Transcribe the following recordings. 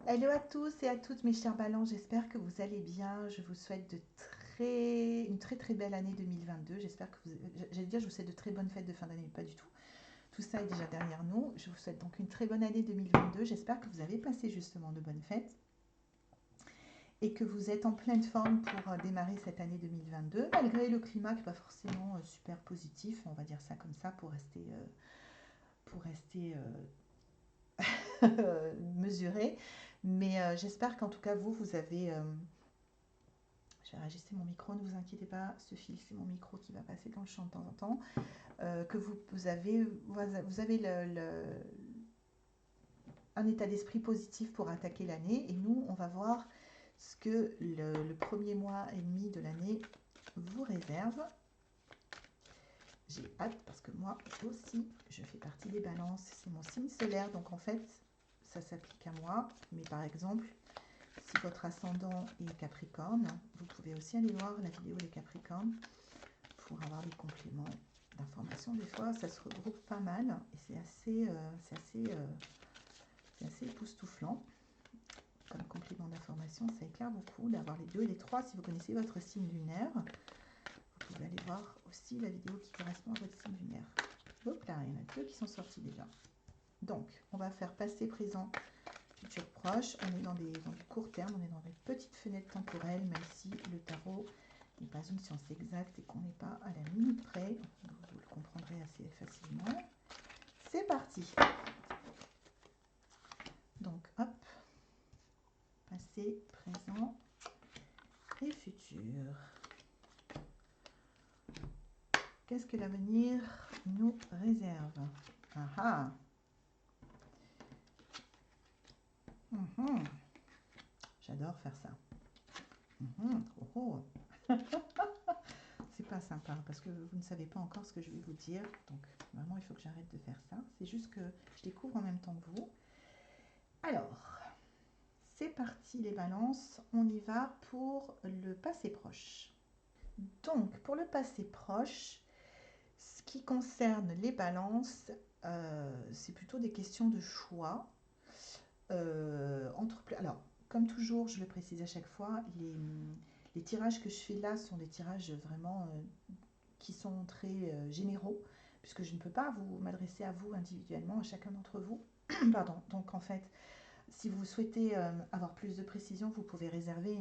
Hello à tous et à toutes mes chers ballons, j'espère que vous allez bien. Je vous souhaite une très très belle année 2022. J'espère que j'allais dire, je vous souhaite de très bonnes fêtes de fin d'année, mais pas du tout. Tout ça est déjà derrière nous. Je vous souhaite donc une très bonne année 2022. J'espère que vous avez passé justement de bonnes fêtes et que vous êtes en pleine forme pour démarrer cette année 2022, malgré le climat qui n'est pas forcément super positif, on va dire ça comme ça, pour rester mesuré. Mais j'espère qu'en tout cas, vous avez je vais réajuster mon micro, ne vous inquiétez pas, ce fil, c'est mon micro qui va passer dans le champ de temps en temps. Que vous avez un état d'esprit positif pour attaquer l'année. Et nous, on va voir ce que le premier mois et demi de l'année vous réserve. J'ai hâte parce que moi aussi, je fais partie des balances. C'est mon signe solaire, donc en fait, ça s'applique à moi. Mais par exemple, si votre ascendant est Capricorne, vous pouvez aussi aller voir la vidéo des Capricornes pour avoir des compléments d'informations. Des fois, ça se regroupe pas mal et c'est assez époustouflant. Comme complément d'information, ça éclaire beaucoup d'avoir les 2 et les 3. Si vous connaissez votre signe lunaire, vous pouvez aller voir aussi la vidéo qui correspond à votre signe lunaire. Hop là, il y en a 2 qui sont sortis déjà. Donc, on va faire passé, présent, futur proche. On est dans du court terme, on est dans des petites fenêtres temporelles, même si le tarot n'est pas une science exacte et qu'on n'est pas à la minute près. Vous le comprendrez assez facilement. C'est parti. Donc, hop, passé, présent et futur. Qu'est-ce que l'avenir nous réserve? Ah ah. J'adore faire ça. Oh, oh. C'est pas sympa parce que vous ne savez pas encore ce que je vais vous dire. Donc, vraiment, il faut que j'arrête de faire ça. C'est juste que je découvre en même temps que vous. Alors, c'est parti les balances. On y va pour le passé proche. Donc, pour le passé proche, ce qui concerne les balances, c'est plutôt des questions de choix. Alors, comme toujours, je le précise à chaque fois, les tirages que je fais là sont des tirages vraiment qui sont très généraux, puisque je ne peux pas m'adresser à vous individuellement, à chacun d'entre vous. Pardon. Donc, en fait, si vous souhaitez avoir plus de précision, vous pouvez réserver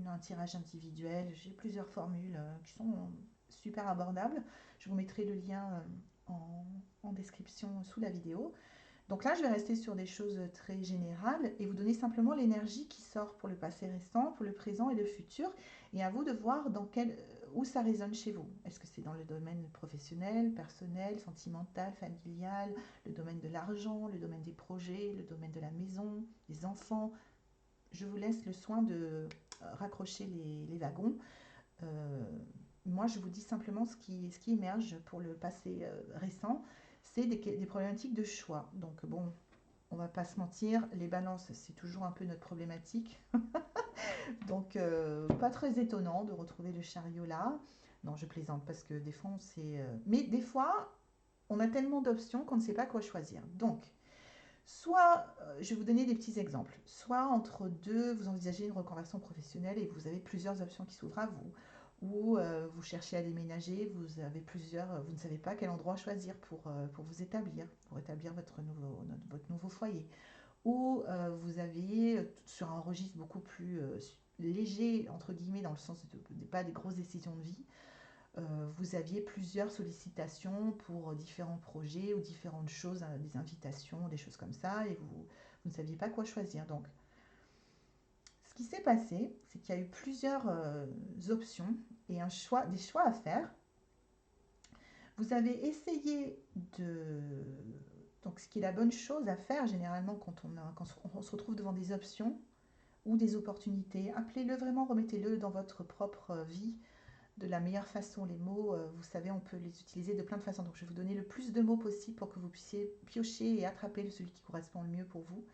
un tirage individuel. J'ai plusieurs formules qui sont super abordables. Je vous mettrai le lien en description sous la vidéo. Donc là, je vais rester sur des choses très générales et vous donner simplement l'énergie qui sort pour le passé récent, pour le présent et le futur. Et à vous de voir où ça résonne chez vous. Est-ce que c'est dans le domaine professionnel, personnel, sentimental, familial, le domaine de l'argent, le domaine des projets, le domaine de la maison, des enfants? Je vous laisse le soin de raccrocher les wagons. Euh, Moi, je vous dis simplement ce qui émerge pour le passé récent, c'est des problématiques de choix. Donc, bon, on va pas se mentir, les balances, c'est toujours un peu notre problématique. Donc, pas très étonnant de retrouver le chariot là. Non, je plaisante parce que des fois, mais des fois, on a tellement d'options qu'on ne sait pas quoi choisir. Donc, soit, je vais vous donner des petits exemples, soit entre deux, vous envisagez une reconversion professionnelle et vous avez plusieurs options qui s'ouvrent à vous, ou vous cherchez à déménager, vous ne savez pas quel endroit choisir pour vous établir, pour établir votre nouveau foyer, ou vous avez, sur un registre beaucoup plus léger, entre guillemets, dans le sens de pas des grosses décisions de vie, vous aviez plusieurs sollicitations pour différents projets ou différentes choses, des invitations, des choses comme ça, et vous ne saviez pas quoi choisir. Donc, ce qui s'est passé, c'est qu'il y a eu plusieurs options et des choix à faire. Vous avez essayé de... Donc, ce qui est la bonne chose à faire généralement quand on se retrouve devant des options ou des opportunités, appelez-le vraiment, remettez-le dans votre propre vie de la meilleure façon. Les mots, vous savez, on peut les utiliser de plein de façons. Donc, je vais vous donner le plus de mots possible pour que vous puissiez piocher et attraper celui qui correspond le mieux pour vous.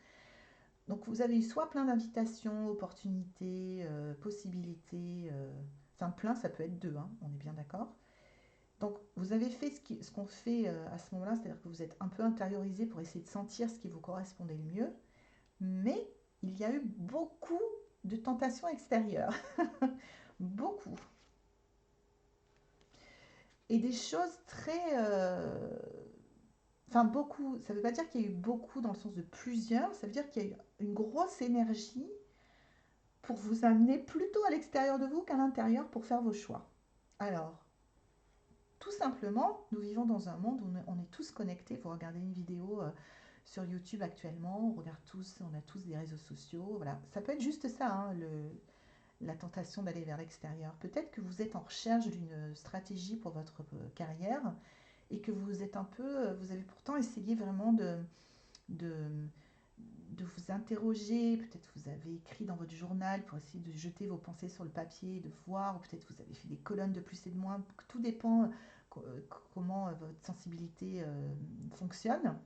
Donc, vous avez eu soit plein d'invitations, opportunités, possibilités, enfin plein, ça peut être deux, hein, on est bien d'accord. Donc, vous avez fait ce qu'on fait à ce moment-là, c'est-à-dire que vous êtes un peu intériorisé pour essayer de sentir ce qui vous correspondait le mieux, mais il y a eu beaucoup de tentations extérieures. Beaucoup. Et des choses très... Enfin, beaucoup. Ça ne veut pas dire qu'il y a eu beaucoup dans le sens de plusieurs. Ça veut dire qu'il y a eu une grosse énergie pour vous amener plutôt à l'extérieur de vous qu'à l'intérieur pour faire vos choix. Alors, tout simplement, nous vivons dans un monde où on est tous connectés. Vous regardez une vidéo sur YouTube actuellement, on regarde tous, on a tous des réseaux sociaux. Voilà, ça peut être juste ça, hein, la tentation d'aller vers l'extérieur. Peut-être que vous êtes en recherche d'une stratégie pour votre carrière et que vous êtes un peu, vous avez pourtant essayé vraiment de, de vous interroger, peut-être vous avez écrit dans votre journal pour essayer de jeter vos pensées sur le papier, de voir, ou peut-être vous avez fait des colonnes de plus et de moins, tout dépend comment votre sensibilité fonctionne,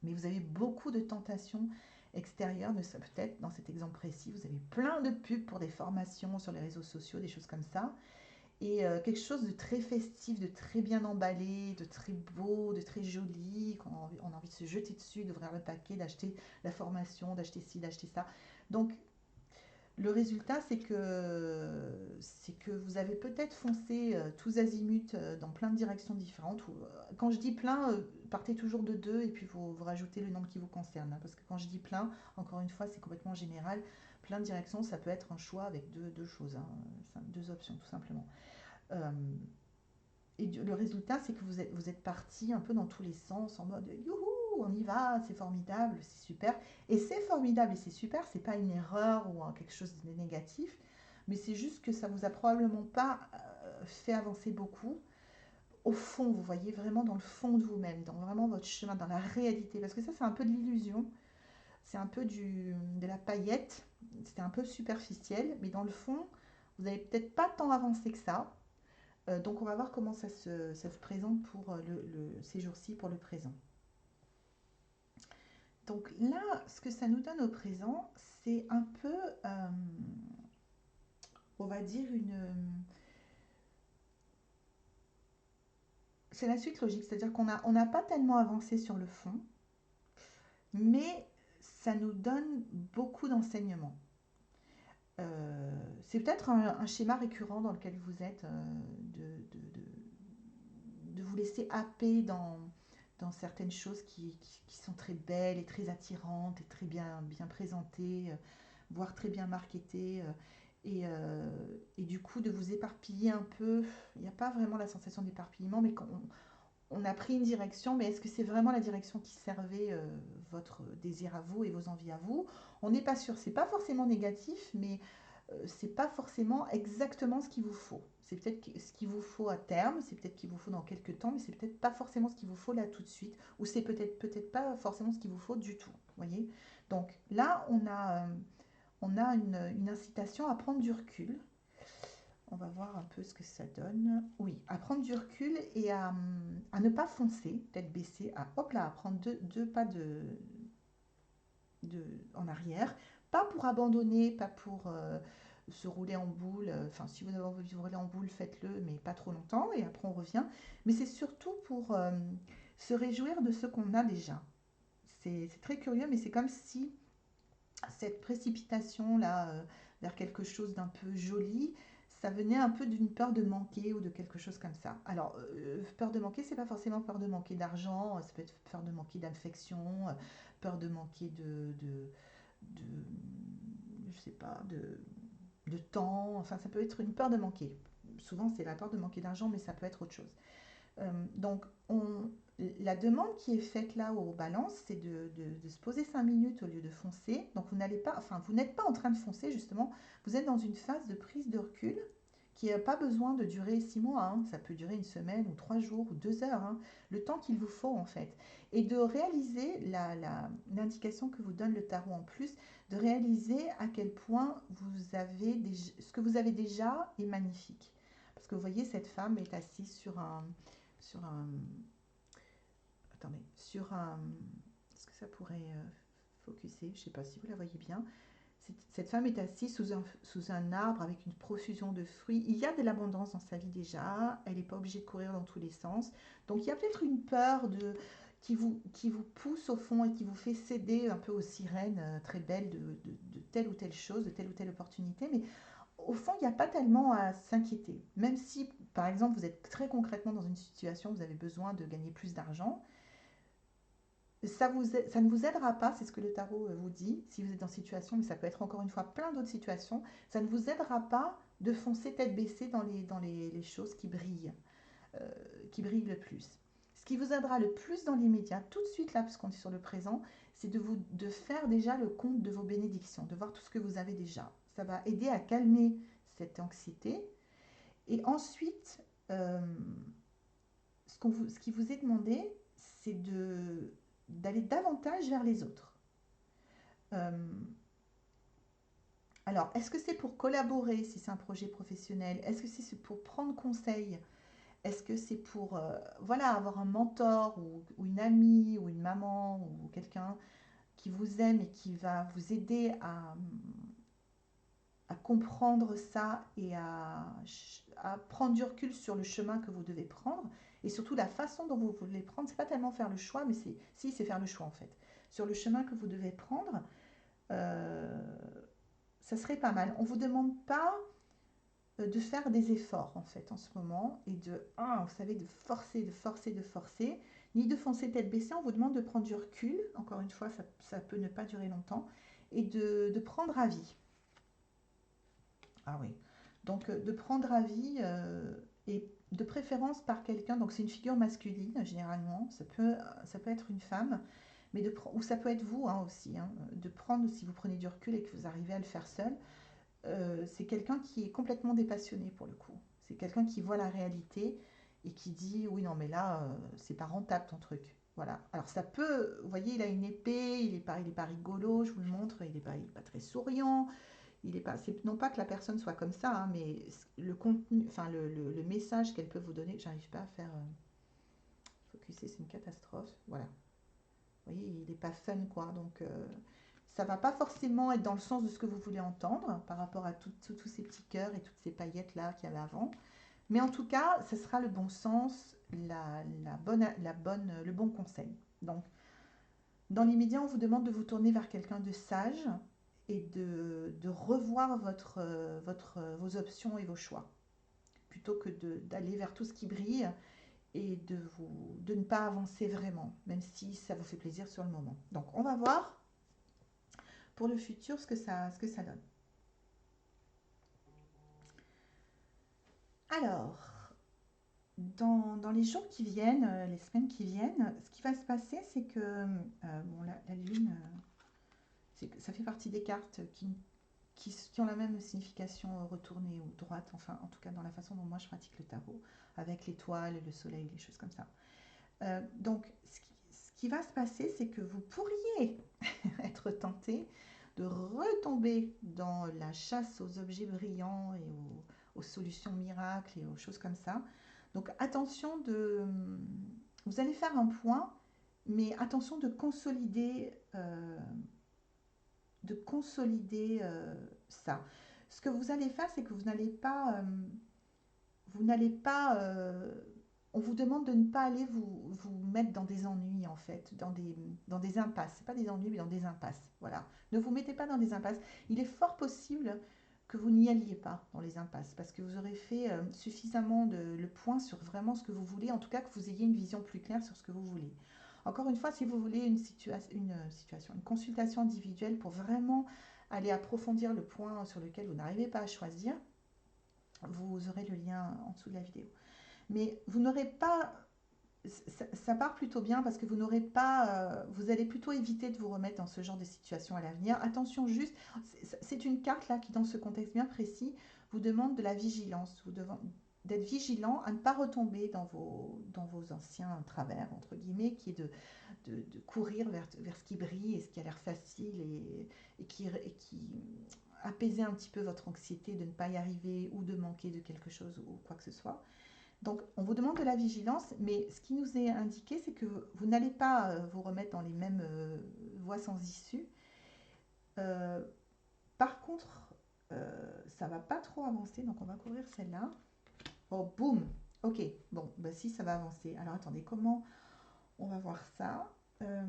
mais vous avez beaucoup de tentations extérieures, peut-être dans cet exemple précis, vous avez plein de pubs pour des formations sur les réseaux sociaux, des choses comme ça, et quelque chose de très festif, de très bien emballé, de très beau, de très joli, on a envie de se jeter dessus, d'ouvrir le paquet, d'acheter la formation, d'acheter ci, d'acheter ça. Donc le résultat, c'est que vous avez peut-être foncé tous azimuts dans plein de directions différentes. Quand je dis plein, partez toujours de deux et puis vous rajoutez le nombre qui vous concerne, hein, parce que quand je dis plein, encore une fois, c'est complètement général. Plein de directions, ça peut être un choix avec deux choses, hein, deux options tout simplement. Euh, et le résultat, c'est que vous êtes parti un peu dans tous les sens, en mode youhou, on y va, c'est formidable, c'est super. Et c'est formidable et c'est super, c'est pas une erreur ou quelque chose de négatif, mais c'est juste que ça vous a probablement pas fait avancer beaucoup. Au fond, vous voyez vraiment dans le fond de vous-même, dans vraiment votre chemin, dans la réalité. Parce que ça, c'est un peu de l'illusion, c'est un peu de la paillette, c'est un peu superficiel, mais dans le fond, vous n'avez peut-être pas tant avancé que ça. Donc on va voir comment ça se présente pour ces jours-ci, pour le présent. Donc là, ce que ça nous donne au présent, c'est un peu, on va dire, c'est la suite logique, c'est-à-dire qu'on n'a pas tellement avancé sur le fond, mais ça nous donne beaucoup d'enseignements. C'est peut-être un schéma récurrent dans lequel vous êtes, de vous laisser happer dans certaines choses qui sont très belles et très attirantes et très bien présentées, voire très bien marketées. Et du coup, de vous éparpiller un peu. Il n'y a pas vraiment la sensation d'éparpillement, mais quand on a pris une direction, mais est-ce que c'est vraiment la direction qui servait votre désir à vous et vos envies à vous? On n'est pas sûr. C'est pas forcément négatif, mais c'est pas forcément exactement ce qu'il vous faut. C'est peut-être ce qu'il vous faut à terme, c'est peut-être qu'il vous faut dans quelques temps, mais c'est peut-être pas forcément ce qu'il vous faut là tout de suite, ou c'est peut-être pas forcément ce qu'il vous faut du tout. Voyez. Donc là, on a une incitation à prendre du recul. On va voir un peu ce que ça donne. Oui, à prendre du recul et à ne pas foncer, tête baissée, à hop là, à prendre deux pas en arrière. Pas pour abandonner, pas pour se rouler en boule. Enfin, si vous avez envie de vous rouler en boule, faites-le, mais pas trop longtemps. Et après, on revient. Mais c'est surtout pour se réjouir de ce qu'on a déjà. C'est très curieux, mais c'est comme si cette précipitation-là vers quelque chose d'un peu joli, ça venait un peu d'une peur de manquer ou de quelque chose comme ça. Alors, peur de manquer, c'est pas forcément peur de manquer d'argent, ça peut être peur de manquer d'affection, peur de manquer de je sais pas, de temps, enfin ça peut être une peur de manquer. Souvent c'est la peur de manquer d'argent, mais ça peut être autre chose. Donc la demande qui est faite là aux balances, c'est de se poser 5 minutes au lieu de foncer. Donc vous n'allez pas, enfin vous n'êtes pas en train de foncer justement, vous êtes dans une phase de prise de recul qui n'a pas besoin de durer 6 mois, hein. Ça peut durer une semaine ou 3 jours ou 2 heures, hein. Le temps qu'il vous faut en fait. Et de réaliser l'indication que vous donne le tarot en plus, de réaliser à quel point ce que vous avez déjà est magnifique. Parce que vous voyez, cette femme est assise sur un, attendez, est-ce que ça pourrait focuser, je ne sais pas si vous la voyez bien. Cette femme est assise sous un arbre avec une profusion de fruits. Il y a de l'abondance dans sa vie déjà. Elle n'est pas obligée de courir dans tous les sens. Donc il y a peut-être une peur qui vous pousse au fond et qui vous fait céder un peu aux sirènes très belles de telle ou telle chose, de telle ou telle opportunité. Mais au fond, il n'y a pas tellement à s'inquiéter. Même si, par exemple, vous êtes très concrètement dans une situation où vous avez besoin de gagner plus d'argent, ça ne vous aidera pas, c'est ce que le tarot vous dit, si vous êtes dans cette situation, mais ça peut être encore une fois plein d'autres situations, ça ne vous aidera pas de foncer tête baissée dans les choses euh, qui brillent le plus. Ce qui vous aidera le plus dans l'immédiat, tout de suite là, puisqu'on est sur le présent, c'est de faire déjà le compte de vos bénédictions, de voir tout ce que vous avez déjà. Ça va aider à calmer cette anxiété. Et ensuite, euh, ce qui vous est demandé, c'est d'aller davantage vers les autres. Euh, alors, est-ce que c'est pour collaborer si c'est un projet professionnel? Est-ce que c'est pour prendre conseil? Est-ce que c'est pour voilà, avoir un mentor ou une amie ou une maman ou quelqu'un qui vous aime et qui va vous aider à comprendre ça et à prendre du recul sur le chemin que vous devez prendre et surtout la façon dont vous voulez prendre? C'est pas tellement faire le choix, mais c'est faire le choix en fait. Sur le chemin que vous devez prendre, euh, ça serait pas mal. On vous demande pas de faire des efforts en fait en ce moment et vous savez, de forcer, de forcer, de forcer, ni de foncer tête baissée. On vous demande de prendre du recul. Encore une fois, ça peut ne pas durer longtemps et de prendre avis. Ah oui. Donc de prendre avis et de préférence par quelqu'un. Donc c'est une figure masculine généralement. Ça peut être une femme, mais ou ça peut être vous hein, aussi. Hein, de prendre, si vous prenez du recul et que vous arrivez à le faire seul, c'est quelqu'un qui est complètement dépassionné pour le coup. C'est quelqu'un qui voit la réalité et qui dit oui non mais là c'est pas rentable ton truc. Voilà. Alors ça peut, vous voyez, il a une épée, il est pas rigolo, je vous le montre, il est pas très souriant, il est pas, c'est non pas que la personne soit comme ça, hein, mais le contenu, enfin le message qu'elle peut vous donner, j'arrive pas à faire focuser, c'est une catastrophe. Voilà. Vous voyez, il n'est pas fun quoi, donc ça va pas forcément être dans le sens de ce que vous voulez entendre par rapport à tous ces petits cœurs et toutes ces paillettes là qu'il y avait avant. Mais en tout cas, ce sera le bon sens, le bon conseil. Donc, dans l'immédiat, on vous demande de vous tourner vers quelqu'un de sage et de revoir vos options et vos choix, plutôt que d'aller vers tout ce qui brille et de ne pas avancer vraiment, même si ça vous fait plaisir sur le moment. Donc, on va voir pour le futur ce que ça donne. Alors, dans les jours qui viennent, les semaines qui viennent, ce qui va se passer, c'est que bon, la lune, ça fait partie des cartes qui ont la même signification retournée ou droite, enfin en tout cas dans la façon dont moi je pratique le tarot, avec l'étoile, le soleil, les choses comme ça. Donc ce qui va se passer, c'est que vous pourriez être tenté de retomber dans la chasse aux objets brillants et aux solutions miracles et aux choses comme ça. Donc attention vous allez faire un point, mais attention de consolider ça. Ce que vous allez faire, c'est que vous n'allez pas, on vous demande de ne pas aller vous mettre dans des ennuis en fait, dans des impasses. C'est pas des ennuis, mais dans des impasses. Voilà. Ne vous mettez pas dans des impasses. Il est fort possible que vous n'y alliez pas dans les impasses, parce que vous aurez fait suffisamment le point sur vraiment ce que vous voulez, en tout cas que vous ayez une vision plus claire sur ce que vous voulez. Encore une fois, si vous voulez une consultation individuelle pour vraiment aller approfondir le point sur lequel vous n'arrivez pas à choisir, vous aurez le lien en dessous de la vidéo. Mais vous n'aurez pas, ça part plutôt bien parce que vous n'aurez pas, vous allez plutôt éviter de vous remettre dans ce genre de situation à l'avenir. Attention juste, c'est une carte là qui dans ce contexte bien précis vous demande de la vigilance, d'être vigilant à ne pas retomber dans vos anciens travers, entre guillemets, qui est de courir vers ce qui brille et ce qui a l'air facile et qui apaiser un petit peu votre anxiété de ne pas y arriver ou de manquer de quelque chose ou quoi que ce soit. Donc, on vous demande de la vigilance, mais ce qui nous est indiqué, c'est que vous n'allez pas vous remettre dans les mêmes voies sans issue. Euh, Par contre, ça va pas trop avancer, donc on va couvrir celle-là. Oh, boum. Ok, bon, bah si, ça va avancer. Alors, attendez, comment On va voir ça. Euh,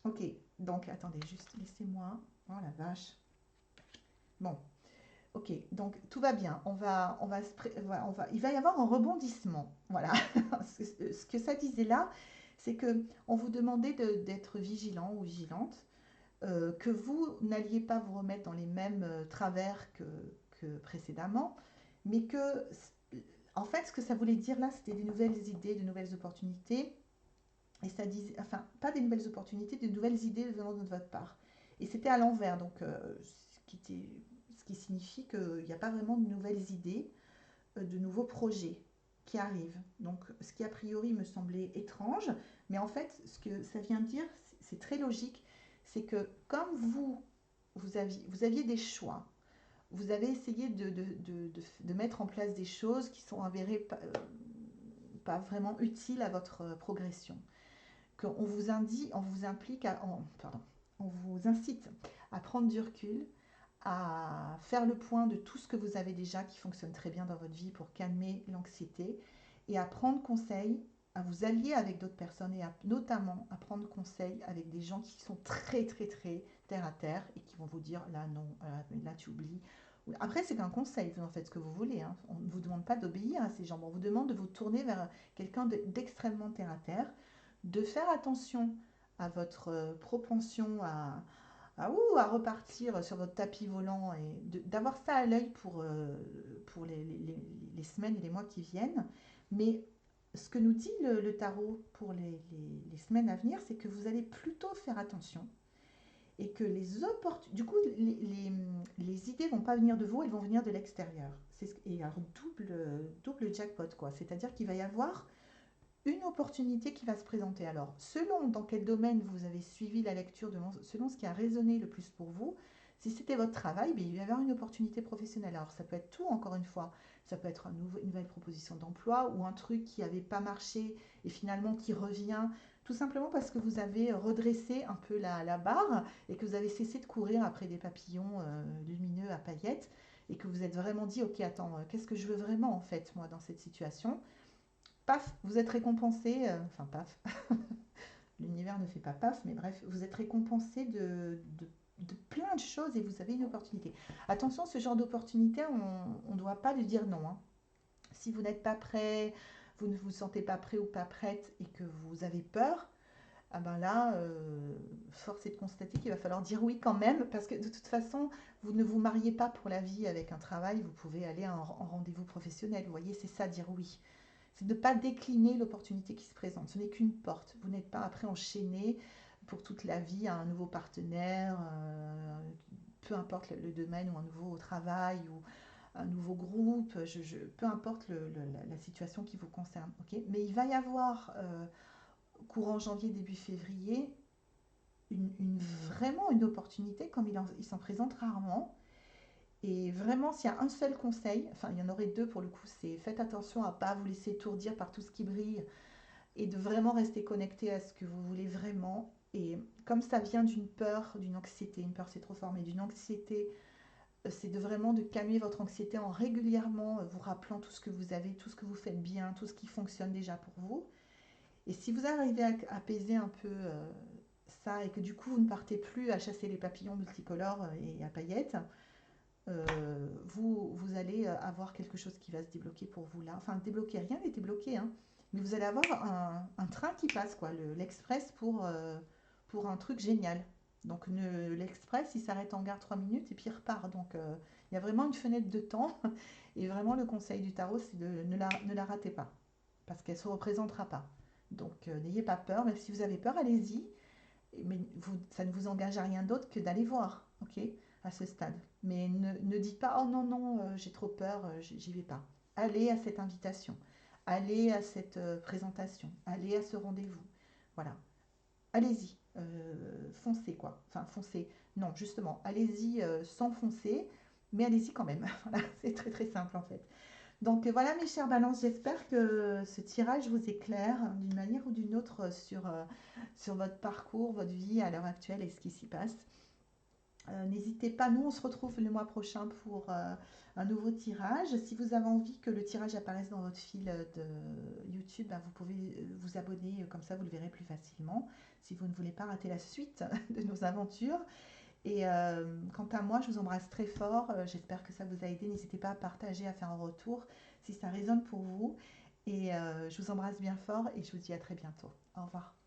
ok, donc attendez, juste laissez-moi. Oh la vache. Bon, ok, donc tout va bien. Il va y avoir un rebondissement. Voilà. Ce que ça disait là, c'est que on vous demandait d'être vigilant ou vigilante, que vous n'alliez pas vous remettre dans les mêmes travers que précédemment, mais que, en fait, ce que ça voulait dire là, c'était des nouvelles idées, de nouvelles opportunités. Et ça disait, enfin, pas des nouvelles opportunités, des nouvelles idées venant de votre part. Et c'était à l'envers, donc ce qui signifie qu'il n'y a pas vraiment de nouvelles idées, de nouveaux projets qui arrivent. Donc, ce qui a priori me semblait étrange, mais en fait, ce que ça vient dire, c'est très logique, c'est que comme vous aviez des choix, vous avez essayé de mettre en place des choses qui sont avérées pas vraiment utiles à votre progression. Qu'on vous indique, on vous implique, pardon, on vous incite à prendre du recul, à faire le point de tout ce que vous avez déjà qui fonctionne très bien dans votre vie pour calmer l'anxiété et à prendre conseil, à vous allier avec d'autres personnes et notamment à prendre conseil avec des gens qui sont très très très terre à terre et qui vont vous dire là non, là tu oublies. Après, c'est qu'un conseil, vous en faites ce que vous voulez. Hein. On ne vous demande pas d'obéir à ces gens. On vous demande de vous tourner vers quelqu'un d'extrêmement terre à terre, de faire attention à votre propension à repartir sur votre tapis volant et d'avoir ça à l'œil pour les semaines et les mois qui viennent. Mais ce que nous dit le tarot pour les semaines à venir, c'est que vous allez plutôt faire attention et que du coup, les idées vont pas venir de vous, elles vont venir de l'extérieur. Et alors, double jackpot, quoi. C'est-à-dire qu'il va y avoir une opportunité qui va se présenter. Alors, selon dans quel domaine vous avez suivi la lecture, selon ce qui a résonné le plus pour vous, si c'était votre travail, bien, il va y avoir une opportunité professionnelle. Alors, ça peut être tout, encore une fois. Ça peut être une nouvelle proposition d'emploi ou un truc qui n'avait pas marché et finalement qui revient, tout simplement parce que vous avez redressé un peu la barre et que vous avez cessé de courir après des papillons lumineux à paillettes et que vous êtes vraiment dit, ok, attends, qu'est-ce que je veux vraiment en fait, moi, dans cette situation? Paf, vous êtes récompensé, enfin paf, l'univers ne fait pas paf, mais bref, vous êtes récompensé de plein de choses et vous avez une opportunité. Attention, ce genre d'opportunité, on ne doit pas lui dire non. Hein. Si vous n'êtes pas prêt, vous ne vous sentez pas prêt ou pas prête et que vous avez peur, ah ben là, force est de constater qu'il va falloir dire oui quand même, parce que de toute façon, vous ne vous mariez pas pour la vie avec un travail, vous pouvez aller en rendez-vous professionnel. Vous voyez, c'est ça, dire oui. C'est de ne pas décliner l'opportunité qui se présente. Ce n'est qu'une porte. Vous n'êtes pas après enchaîné pour toute la vie à un nouveau partenaire, peu importe le domaine, ou un nouveau travail, ou un nouveau groupe, peu importe la situation qui vous concerne. Okay, mais il va y avoir, courant janvier, début février, vraiment une opportunité, comme il s'en présente rarement. Et vraiment, s'il y a un seul conseil, enfin il y en aurait deux pour le coup, c'est faites attention à ne pas vous laisser étourdir par tout ce qui brille et de vraiment rester connecté à ce que vous voulez vraiment. Et comme ça vient d'une peur, d'une anxiété, une peur c'est trop fort, mais d'une anxiété, c'est de vraiment de calmer votre anxiété en régulièrement vous rappelant tout ce que vous avez, tout ce que vous faites bien, tout ce qui fonctionne déjà pour vous. Et si vous arrivez à apaiser un peu ça et que du coup vous ne partez plus à chasser les papillons multicolores et à paillettes, vous allez avoir quelque chose qui va se débloquer pour vous là. Enfin, débloquer, rien n'est débloqué, hein. Mais vous allez avoir un train qui passe, quoi, l'express pour un truc génial. Donc l'express, il s'arrête en gare 3 minutes et puis il repart. Donc il y a vraiment une fenêtre de temps. Et vraiment, le conseil du tarot, c'est de ne la ratez pas. Parce qu'elle ne se représentera pas. Donc n'ayez pas peur. Même si vous avez peur, allez-y. Mais ça ne vous engage à rien d'autre que d'aller voir, ok, à ce stade. Mais ne dites pas, oh non, non, j'ai trop peur, j'y vais pas. Allez à cette invitation, allez à cette présentation, allez à ce rendez-vous. Voilà, allez-y, foncez quoi. Enfin, foncez, non, justement, allez-y sans foncer, mais allez-y quand même. Voilà, c'est très très simple en fait. Donc voilà mes chers balances, j'espère que ce tirage vous éclaire d'une manière ou d'une autre sur votre parcours, votre vie à l'heure actuelle et ce qui s'y passe. N'hésitez pas, nous on se retrouve le mois prochain pour un nouveau tirage. Si vous avez envie que le tirage apparaisse dans votre fil de YouTube, ben, vous pouvez vous abonner, comme ça vous le verrez plus facilement, si vous ne voulez pas rater la suite de nos aventures. Et quant à moi, je vous embrasse très fort. J'espère que ça vous a aidé. N'hésitez pas à partager, à faire un retour si ça résonne pour vous. Et je vous embrasse bien fort et je vous dis à très bientôt. Au revoir.